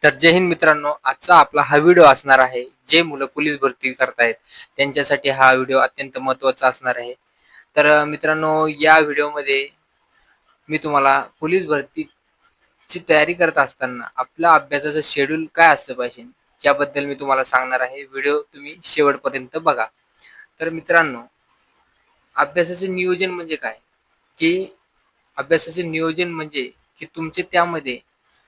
तर जय हिंद मित्रांनो, आजचा आपला हा व्हिडिओ असणार आहे. जे मुलं पोलीस भरती करतायत त्यांच्यासाठी हा व्हिडिओ अत्यंत महत्त्वाचा असणार आहे. तर मित्रांनो, या व्हिडिओमध्ये मी तुम्हाला पोलीस भरतीची तयारी करत असताना आपल्या अभ्यासाचं शेड्यूल काय असलं पाहिजे याबद्दल मी तुम्हाला सांगणार आहे. व्हिडिओ तुम्ही शेवटपर्यंत बघा. तर मित्रांनो, अभ्यासाचे नियोजन म्हणजे काय? की अभ्यासाचे नियोजन म्हणजे की तुमचे त्यामध्ये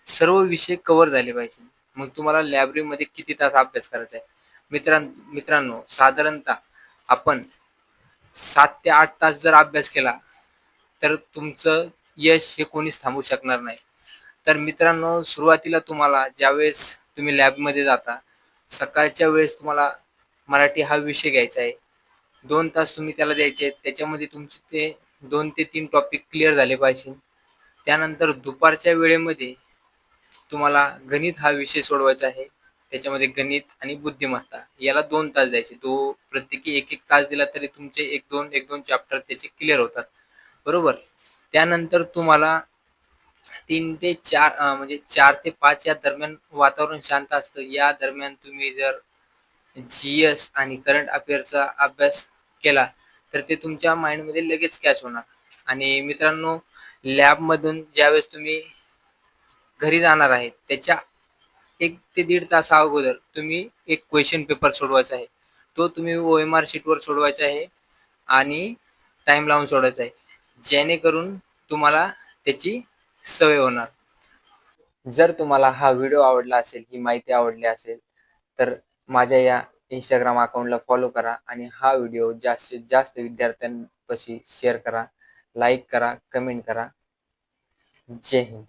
सर्व विषय कव्हर झाले पाहिजे. मग तुम्हाला लायब्ररीमध्ये किती तास अभ्यास करायचा आहे? मित्रांनो, साधारणतः आपण 7 ते 8 तास जर अभ्यास केला, तर तुमचं यश हे कोणीच थांबवू शकणार नाही. तर मित्रांनो, सुरुवातीला तुम्हाला ज्यावेळेस तुम्ही लॅबमध्ये जाता, सकाळच्या वेळेस तुम्हाला मराठी हा विषय घ्यायचा आहे. 2 तास तुम्ही त्याला द्यायचे आहेत. त्याच्यामध्ये तुमचे ते 2 ते 3 टॉपिक क्लिअर झाले पाहिजे. त्यानंतर दुपारच्या वेळेमध्ये तुम्हाला गणित हा विषय सोडवायचा आहे. त्याच्यामध्ये गणित आणि बुद्धिमत्ता याला 2 तास द्यायचे. तो प्रत्येकी 1-1 तास दिला तरी तुमचे 1-2 चॅप्टर त्याचे क्लिअर होतात. बरोबर. त्यानंतर तुम्हाला 3 ते 4 म्हणजे 4 ते 5 या दरम्यान वातावरण शांत असतं. या दरम्यान तुम्ही जर जी-एस आणि करंट अफेअरचा अभ्यास केला, तर ते तुमच्या माइंडमध्ये लगेच कॅच होणार. आणि मित्रांनो, लॅबमधून ज्यावेळेस तुम्ही घरी जाणार आहे, त्याच्या 1 ते दीड तासा अगोदर तुम्ही एक क्वेशन पेपर सोडवायचा आहे. तो तुम्ही OMR शीटवर सोडवायचा आहे आणि टाईम लावून सोडवायचा आहे. जेणेकरून तुम्हाला त्याची सवय होणार. जर तुम्हाला हा व्हिडिओ आवडला असेल, ही माहिती आवडली असेल, तर माझ्या या Instagram अकाउंटला फॉलो करा आणि हा व्हिडिओ जास्तीत जास्त विद्यार्थ्यांपाशी शेअर करा, लाईक करा, कमेंट करा. जय हिंद.